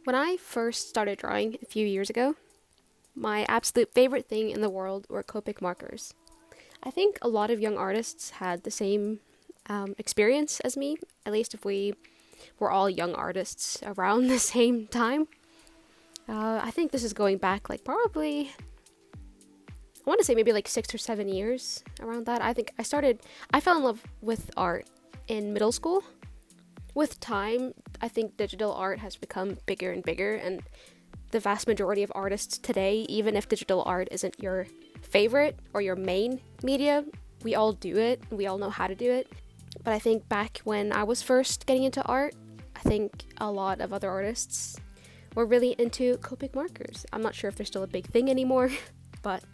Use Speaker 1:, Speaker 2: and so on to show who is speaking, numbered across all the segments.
Speaker 1: When I first started drawing a few years ago, my absolute favorite thing in the world were Copic markers. I think a lot of young artists had the same experience as me, at least if we were all young artists around the same time. I think this is going back like probably, I want to say maybe like 6 or 7 years around that. I fell in love with art in middle school. With time, I think digital art has become bigger and bigger, and the vast majority of artists today, even if digital art isn't your favorite or your main media, we all do it. We all know how to do it. But I think back when I was first getting into art, I think a lot of other artists were really into Copic markers. I'm not sure if they're still a big thing anymore, but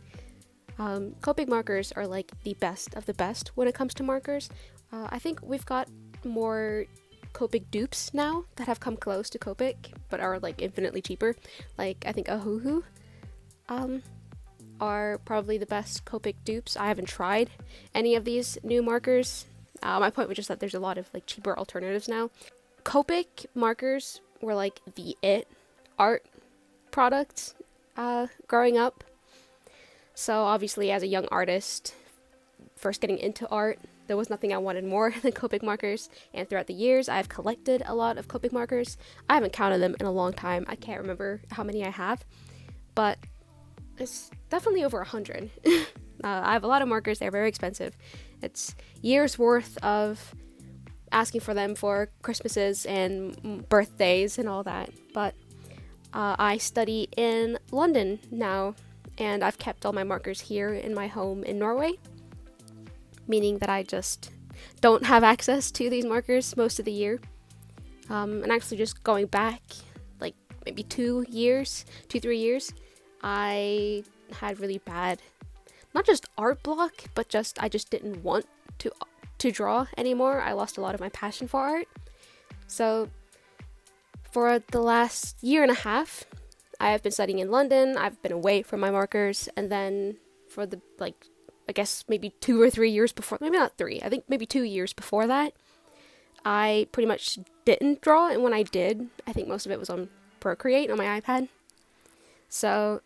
Speaker 1: Copic markers are like the best of the best when it comes to markers. I think we've got more Copic dupes now that have come close to Copic but are like infinitely cheaper. Like I think Ahuhu are probably the best Copic dupes. I haven't tried any of these new markers. My point was just that there's a lot of like cheaper alternatives now. Copic markers were like the it art product growing up. So obviously as a young artist first getting into art, there was nothing I wanted more than Copic markers, and throughout the years I've collected a lot of Copic markers. I haven't counted them in a long time. I can't remember how many I have, but it's definitely over 100. I have a lot of markers. They're very expensive. It's years worth of asking for them for Christmases and birthdays and all that. But I study in London now, and I've kept all my markers here in my home in Norway, meaning that I just don't have access to these markers most of the year. And actually just going back like maybe 3 years, I had really bad, not just art block, but I just didn't want to draw anymore. I lost a lot of my passion for art. So for the last year and a half, I have been studying in London. I've been away from my markers, and then for the I guess maybe 2 or 3 years before, maybe not 3, I think maybe 2 years before that, I pretty much didn't draw, and when I did, I think most of it was on Procreate on my iPad. So,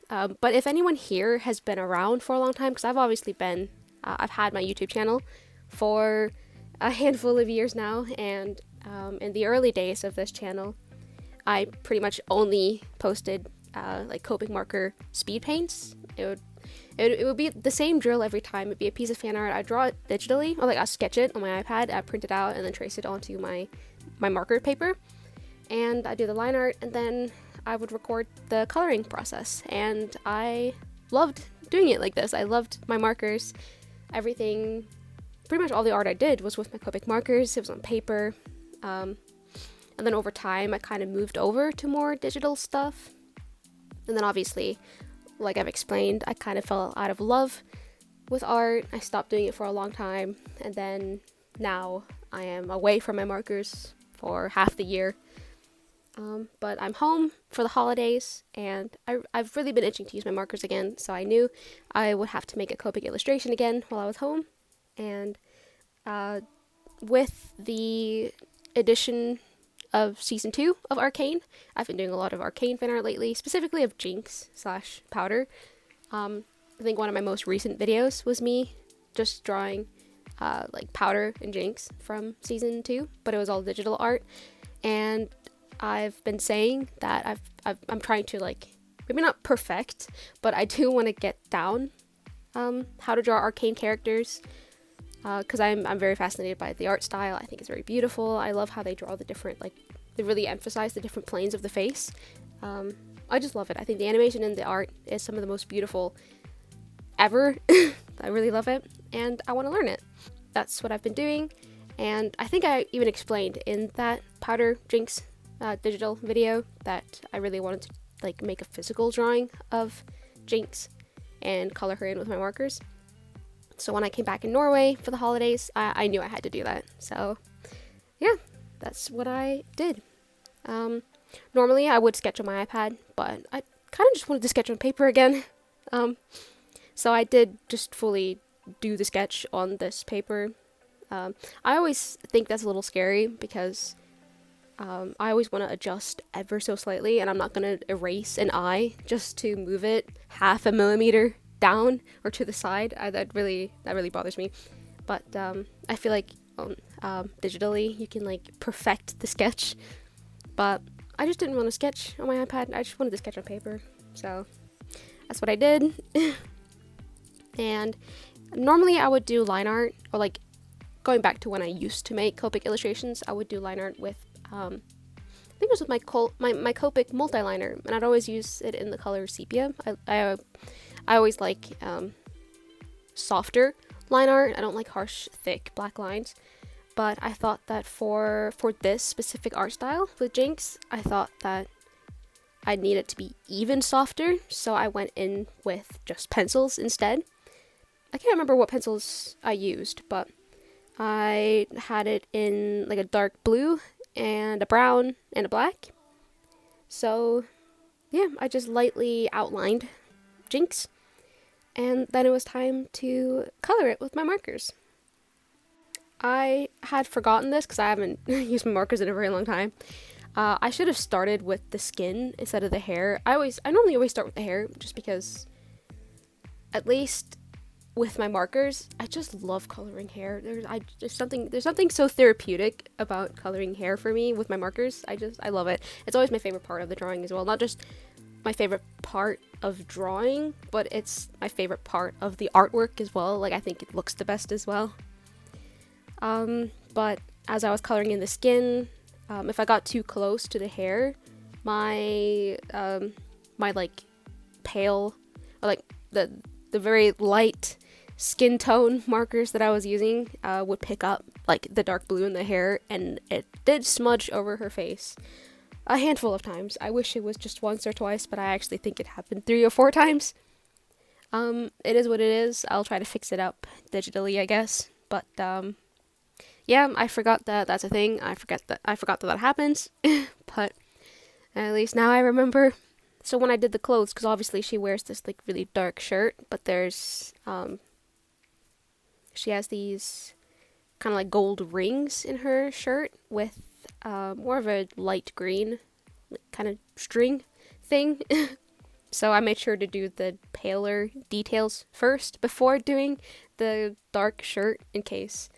Speaker 1: but if anyone here has been around for a long time, because I've obviously been, I've had my YouTube channel for a handful of years now, and in the early days of this channel, I pretty much only posted like Copic marker speed paints. It would be the same drill every time. It'd be a piece of fan art. I'd draw it digitally, or like I'd sketch it on my iPad, I'd print it out, and then trace it onto my marker paper. And I'd do the line art, and then I would record the coloring process. And I loved doing it like this. I loved my markers. Everything, pretty much all the art I did was with my Copic markers. It was on paper. And then over time, I kind of moved over to more digital stuff. And then obviously, like I've explained, I kind of fell out of love with art. I stopped doing it for a long time, and then now I am away from my markers for half the year. But I'm home for the holidays, and I've really been itching to use my markers again, so I knew I would have to make a Copic illustration again while I was home. And with the addition of season 2 of Arcane, I've been doing a lot of Arcane fan art lately, specifically of Jinx / Powder. I think one of my most recent videos was me just drawing like Powder and Jinx from season 2, but it was all digital art. And I've been saying that I'm trying to like, maybe not perfect, but I do want to get down how to draw Arcane characters, because I'm very fascinated by the art style. I think it's very beautiful. I love how they draw the different, like, they really emphasize the different planes of the face. I just love it. I think the animation and the art is some of the most beautiful ever. I really love it, and I want to learn it. That's what I've been doing, and I think I even explained in that Powder Jinx digital video that I really wanted to like make a physical drawing of Jinx and color her in with my markers. So when I came back in Norway for the holidays, I knew I had to do that. So yeah, that's what I did. Normally I would sketch on my iPad, but I kind of just wanted to sketch on paper again. So I did just fully do the sketch on this paper. I always think that's a little scary because I always want to adjust ever so slightly, and I'm not going to erase an eye just to move it half a millimeter down or to the side. That really bothers me. But I feel like digitally you can like perfect the sketch, but I just didn't want to sketch on my iPad. I just wanted to sketch on paper, so that's what I did. And normally I would do line art, or like going back to when I used to make Copic illustrations, I would do line art with I think it was with my Copic multi-liner, and I'd always use it in the color sepia. I always like softer line art. I don't like harsh, thick black lines. But I thought that for this specific art style with Jinx, I thought that I need it to be even softer, so I went in with just pencils instead. I can't remember what pencils I used, but I had it in like a dark blue and a brown and a black. So yeah, I just lightly outlined Jinx, and then it was time to color it with my markers. I had forgotten this because I haven't used my markers in a very long time. I should have started with the skin instead of the hair. I normally always start with the hair just because, at least with my markers, I just love coloring hair. There's something so therapeutic about coloring hair for me with my markers. I love it. It's always my favorite part of the drawing as well. Not just my favorite part of drawing, but it's my favorite part of the artwork as well. Like, I think it looks the best as well. But as I was coloring in the skin, if I got too close to the hair, my like pale, or like the very light skin tone markers that I was using would pick up like the dark blue in the hair, and it did smudge over her face a handful of times. I wish it was just once or twice, but I actually think it happened 3 or 4 times. It is what it is. I'll try to fix it up digitally, I guess. But yeah, I forgot that that's a thing. I forgot that happens. But at least now I remember. So when I did the clothes, because obviously she wears this like really dark shirt, but there's she has these kind of like gold rings in her shirt with more of a light green kind of string thing. So I made sure to do the paler details first before doing the dark shirt in case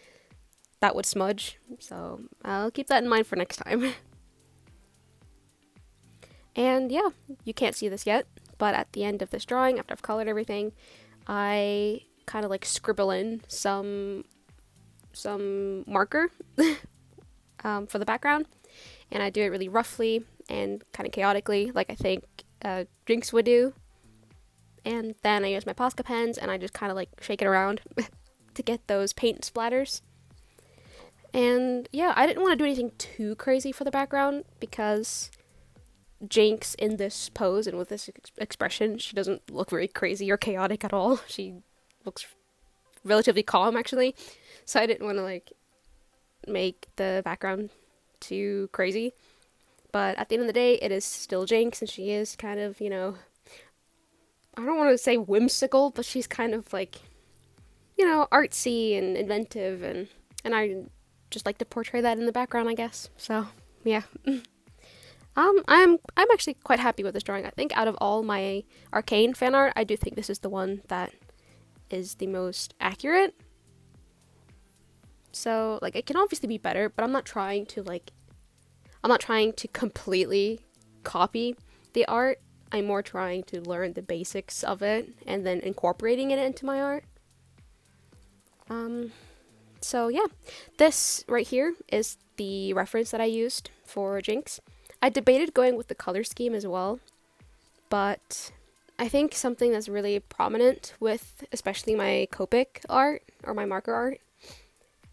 Speaker 1: that would smudge. So I'll keep that in mind for next time. And yeah, you can't see this yet, but at the end of this drawing, after I've colored everything, I kind of like scribble in some marker for the background, and I do it really roughly and kind of chaotically, like I think Jinx would do. And then I use my Posca pens and I just kind of like shake it around to get those paint splatters. And yeah, I didn't want to do anything too crazy for the background because Jinx in this pose and with this expression, she doesn't look very crazy or chaotic at all. She looks relatively calm, actually. So I didn't want to like make the background too crazy. But at the end of the day, it is still Jinx, and she is kind of, you know, I don't want to say whimsical, but she's kind of like, you know, artsy and inventive, and I just like to portray that in the background, I guess. So yeah. I'm actually quite happy with this drawing. I think out of all my Arcane fan art, I do think this is the one that is the most accurate. So like, it can obviously be better, but I'm not trying to completely copy the art. I'm more trying to learn the basics of it and then incorporating it into my art. So yeah, this right here is the reference that I used for Jinx. I debated going with the color scheme as well, but I think something that's really prominent with especially my Copic art or my marker art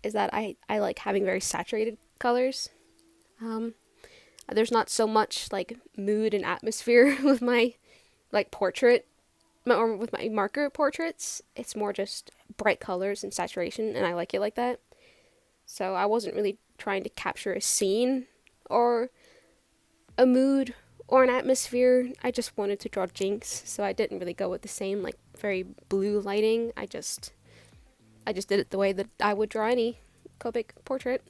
Speaker 1: is that I like having very saturated colors. There's not so much like mood and atmosphere with my like portrait or with my marker portraits. It's more just bright colors and saturation, and I like it like that. So I wasn't really trying to capture a scene or a mood or an atmosphere. I just wanted to draw Jinx, so I didn't really go with the same like very blue lighting. I just did it the way that I would draw any Copic portrait.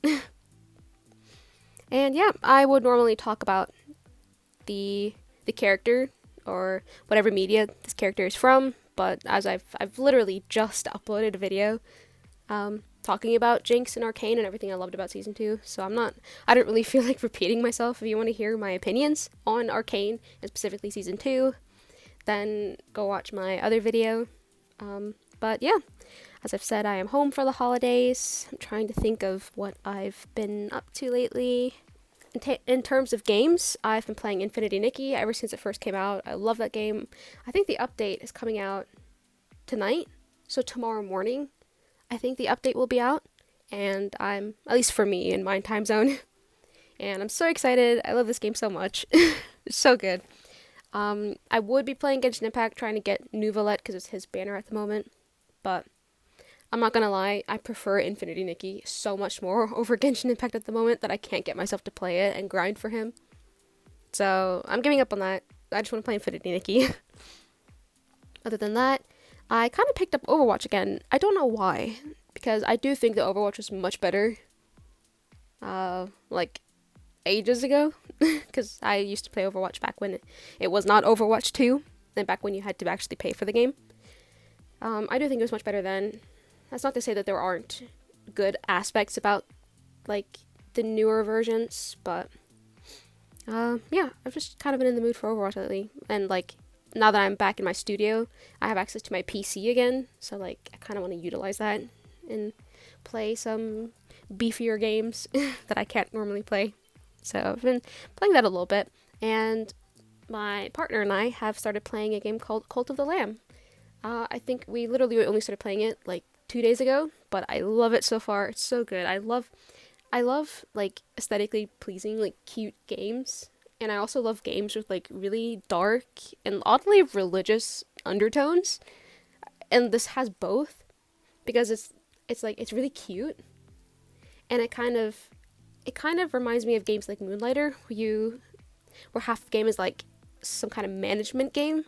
Speaker 1: And yeah, I would normally talk about the character or whatever media this character is from, but as I've literally just uploaded a video talking about Jinx and Arcane and everything I loved about season 2, so I don't really feel like repeating myself. If you want to hear my opinions on Arcane and specifically season 2, then go watch my other video. But yeah, as I've said, I am home for the holidays. I'm trying to think of what I've been up to lately. In terms of games, I've been playing Infinity Nikki ever since it first came out. I love that game. I think the update is coming out tonight, so tomorrow morning I think the update will be out, and I'm, at least for me, in my time zone, and I'm so excited. I love this game so much. It's so good. I would be playing Genshin Impact, trying to get Nuvalet because it's his banner at the moment, but I'm not gonna lie, I prefer Infinity Nikki so much more over Genshin Impact at the moment that I can't get myself to play it and grind for him. So I'm giving up on that. I just want to play Infinity Nikki. Other than that, I kind of picked up Overwatch again. I don't know why, because I do think that Overwatch was much better, like, ages ago, because I used to play Overwatch back when it was not Overwatch 2, and back when you had to actually pay for the game. I do think it was much better then. That's not to say that there aren't good aspects about, like, the newer versions, but, yeah, I've just kind of been in the mood for Overwatch lately, and, like, now that I'm back in my studio, I have access to my PC again, so, like, I kind of want to utilize that and play some beefier games that I can't normally play. So I've been playing that a little bit, and my partner and I have started playing a game called Cult of the Lamb. I think we literally only started playing it, like, 2 days ago, but I love it so far. It's so good. I love, like, aesthetically pleasing, like, cute games. And I also love games with, like, really dark and oddly religious undertones. And this has both, because it's like, it's really cute. And it kind of reminds me of games like Moonlighter, where half the game is, like, some kind of management game,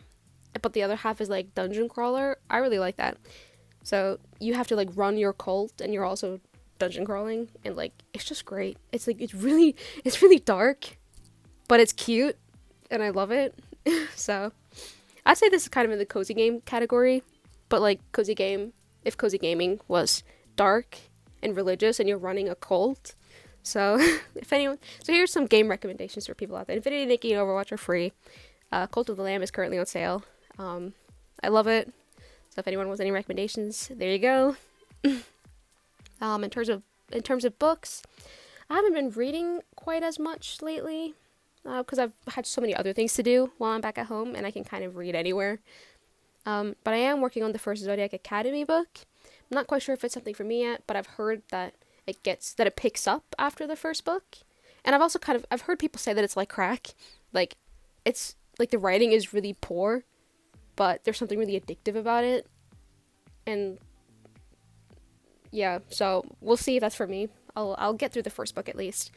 Speaker 1: but the other half is, like, dungeon crawler. I really like that. So you have to, like, run your cult, and you're also dungeon crawling, and, like, it's just great. It's, like, it's really dark, but it's cute, and I love it. So I'd say this is kind of in the cozy game category, but, like, cozy game, if cozy gaming was dark and religious and you're running a cult. So so here's some game recommendations for people out there. Infinity Nikki and Overwatch are free. Cult of the Lamb is currently on sale. I love it. So if anyone wants any recommendations, there you go. In terms of books, I haven't been reading quite as much lately, because I've had so many other things to do while I'm back at home, and I can kind of read anywhere. But I am working on the first Zodiac Academy book. I'm not quite sure if it's something for me yet, but I've heard that it picks up after the first book. And I've heard people say that it's like crack. Like, it's, like, the writing is really poor, but there's something really addictive about it. And yeah, so we'll see if that's for me. I'll get through the first book at least,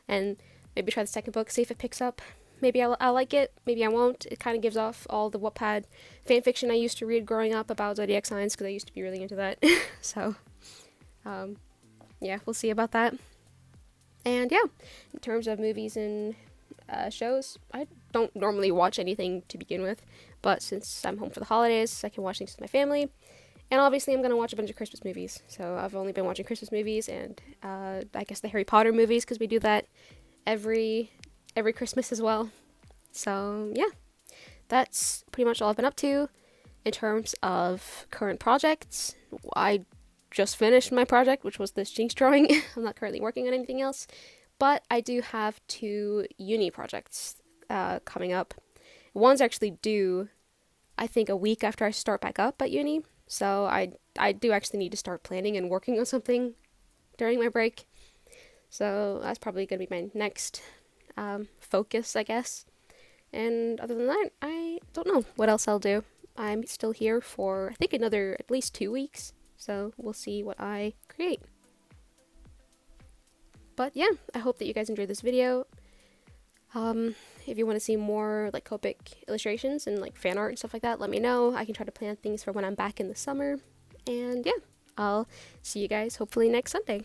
Speaker 1: and maybe try the second book, see if it picks up. Maybe I'll like it, maybe I won't. It kind of gives off all the Wattpad fanfiction I used to read growing up about zodiac signs, because I used to be really into that. So, yeah, we'll see about that. And yeah, in terms of movies and shows, I don't normally watch anything to begin with, but since I'm home for the holidays, I can watch things with my family. And obviously I'm going to watch a bunch of Christmas movies. So I've only been watching Christmas movies and I guess the Harry Potter movies, because we do that every Christmas as well. So yeah, that's pretty much all I've been up to. In terms of current projects, I just finished my project, which was this Jinx drawing. I'm not currently working on anything else, but I do have 2 uni projects coming up. One's actually due, I think, a week after I start back up at uni. So I do actually need to start planning and working on something during my break. So that's probably going to be my next focus, I guess. And other than that, I don't know what else I'll do. I'm still here for, I think, another at least 2 weeks. So we'll see what I create. But yeah, I hope that you guys enjoyed this video. If you want to see more, like, Copic illustrations and, like, fan art and stuff like that, let me know. I can try to plan things for when I'm back in the summer. And yeah, I'll see you guys hopefully next Sunday.